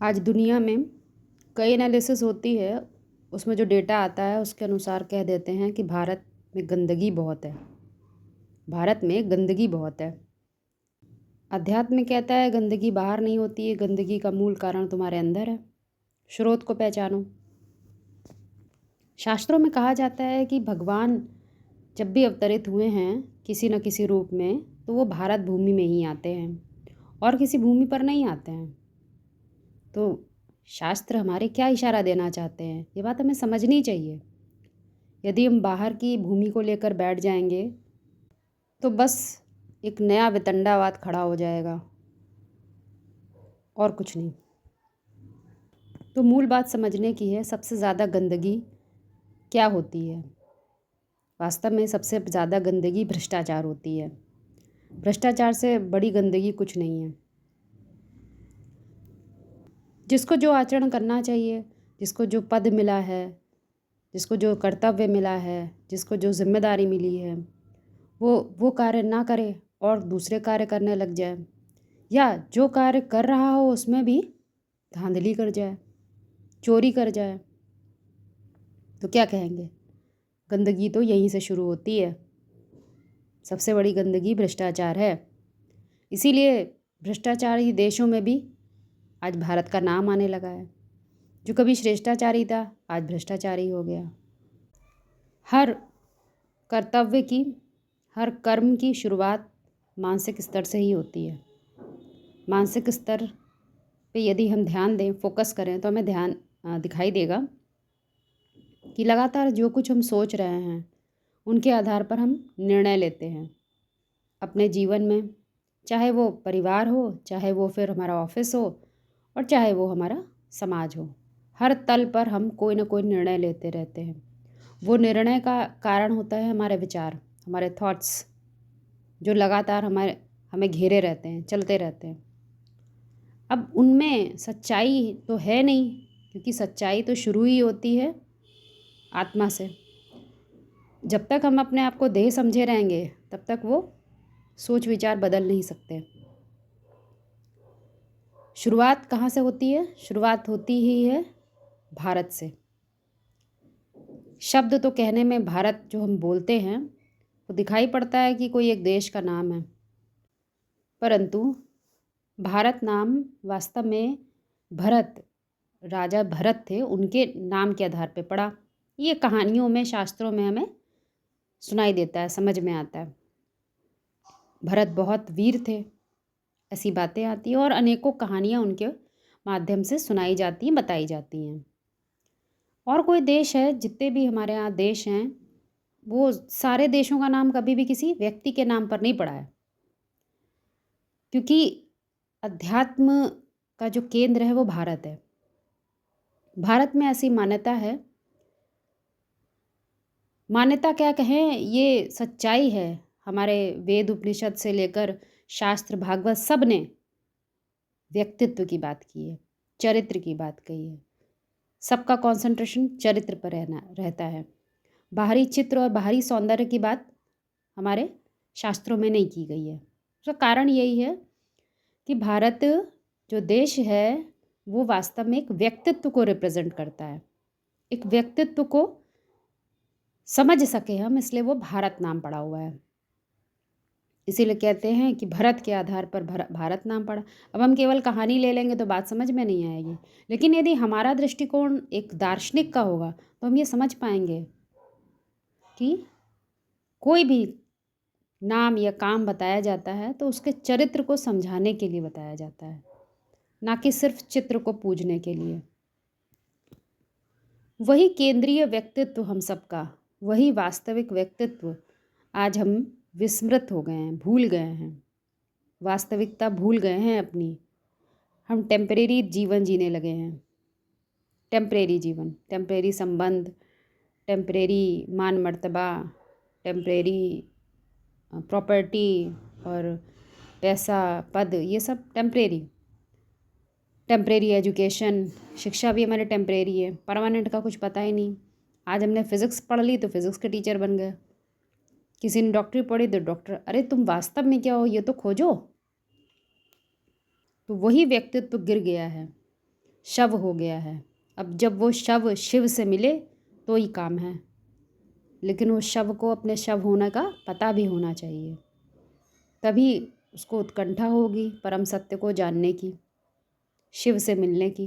आज दुनिया में कई एनालिसिस होती है। उसमें जो डेटा आता है उसके अनुसार कह देते हैं कि भारत में गंदगी बहुत है। भारत में गंदगी बहुत है। अध्यात्म में कहता है गंदगी बाहर नहीं होती है, गंदगी का मूल कारण तुम्हारे अंदर है। स्रोत को पहचानो। शास्त्रों में कहा जाता है कि भगवान जब भी अवतरित हुए हैं किसी न किसी रूप में, तो वो भारत भूमि में ही आते हैं और किसी भूमि पर नहीं आते हैं। तो शास्त्र हमारे क्या इशारा देना चाहते हैं, ये बात हमें समझनी चाहिए। यदि हम बाहर की भूमि को लेकर बैठ जाएंगे तो बस एक नया वितंडावाद खड़ा हो जाएगा और कुछ नहीं। तो मूल बात समझने की है, सबसे ज़्यादा गंदगी क्या होती है। वास्तव में सबसे ज़्यादा गंदगी भ्रष्टाचार होती है। भ्रष्टाचार से बड़ी गंदगी कुछ नहीं है। जिसको जो आचरण करना चाहिए, जिसको जो पद मिला है, जिसको जो कर्तव्य मिला है, जिसको जो जिम्मेदारी मिली है, वो कार्य ना करे और दूसरे कार्य करने लग जाए, या जो कार्य कर रहा हो उसमें भी धांधली कर जाए, चोरी कर जाए, तो क्या कहेंगे। गंदगी तो यहीं से शुरू होती है। सबसे बड़ी गंदगी भ्रष्टाचार है। इसीलिए भ्रष्टाचारी देशों में भी आज भारत का नाम आने लगा है। जो कभी श्रेष्ठाचारी था आज भ्रष्टाचारी हो गया। हर कर्तव्य की, हर कर्म की शुरुआत मानसिक स्तर से ही होती है। मानसिक स्तर पे यदि हम ध्यान दें, फोकस करें, तो हमें ध्यान दिखाई देगा कि लगातार जो कुछ हम सोच रहे हैं उनके आधार पर हम निर्णय लेते हैं अपने जीवन में। चाहे वो परिवार हो, चाहे वो फिर हमारा ऑफिस हो, और चाहे वो हमारा समाज हो, हर तल पर हम कोई ना कोई निर्णय लेते रहते हैं। वो निर्णय का कारण होता है हमारे विचार, हमारे थॉट्स, जो लगातार हमें घेरे रहते हैं, चलते रहते हैं। अब उनमें सच्चाई तो है नहीं, क्योंकि सच्चाई तो शुरू ही होती है आत्मा से। जब तक हम अपने आप को देह समझे रहेंगे तब तक वो सोच विचार बदल नहीं सकते। शुरुआत कहाँ से होती है? शुरुआत होती ही है भारत से। शब्द तो कहने में भारत जो हम बोलते हैं वो दिखाई पड़ता है कि कोई एक देश का नाम है, परंतु भारत नाम वास्तव में भरत, राजा भरत थे, उनके नाम के आधार पे पड़ा। ये कहानियों में, शास्त्रों में हमें सुनाई देता है, समझ में आता है। भरत बहुत वीर थे, ऐसी बातें आती हैं और अनेकों कहानियाँ उनके माध्यम से सुनाई जाती हैं, बताई जाती हैं। और कोई देश है, जितने भी हमारे यहाँ देश हैं, वो सारे देशों का नाम कभी भी किसी व्यक्ति के नाम पर नहीं पड़ा है, क्योंकि अध्यात्म का जो केंद्र है वो भारत है। भारत में ऐसी मान्यता है, मान्यता क्या कहें, ये सच्चाई है। हमारे वेद उपनिषद से लेकर शास्त्र, भागवत, सब ने व्यक्तित्व की बात की है, चरित्र की बात कही है। सबका कंसंट्रेशन चरित्र पर रहता है। बाहरी चित्र और बाहरी सौंदर्य की बात हमारे शास्त्रों में नहीं की गई है। उसका कारण यही है कि भारत जो देश है वो वास्तव में एक व्यक्तित्व को रिप्रेजेंट करता है। एक व्यक्तित्व को समझ सके हम, इसलिए वो भारत नाम पड़ा हुआ है। इसीलिए कहते हैं कि भरत के आधार पर भारत नाम पड़ा। अब हम केवल कहानी ले लेंगे तो बात समझ में नहीं आएगी, लेकिन यदि हमारा दृष्टिकोण एक दार्शनिक का होगा तो हम ये समझ पाएंगे कि कोई भी नाम या काम बताया जाता है तो उसके चरित्र को समझाने के लिए बताया जाता है, ना कि सिर्फ चित्र को पूजने के लिए। वही केंद्रीय व्यक्तित्व हम सबका, वही वास्तविक व्यक्तित्व आज हम विस्मृत हो गए हैं, भूल गए हैं। वास्तविकता भूल गए हैं अपनी। हम टेम्परेरी जीवन जीने लगे हैं। टेम्परेरी जीवन, टेम्परेरी संबंध, टेम्परेरी मान मर्तबा, टेम्परेरी प्रॉपर्टी और पैसा, पद, ये सब टेम्परेरी। टेम्परेरी एजुकेशन, शिक्षा भी हमारे टेम्परेरी है, परमानेंट का कुछ पता ही नहीं। आज हमने फ़िज़िक्स पढ़ ली तो फिज़िक्स के टीचर बन गए, किसी ने डॉक्टरी पढ़ी तो डॉक्टर। अरे तुम वास्तव में क्या हो ये तो खोजो। तो वही व्यक्तित्व गिर गया है। शव हो गया है। अब जब वो शव शिव से मिले तो ही काम है, लेकिन उस शव को अपने शव होने का पता भी होना चाहिए, तभी उसको उत्कंठा होगी परम सत्य को जानने की, शिव से मिलने की।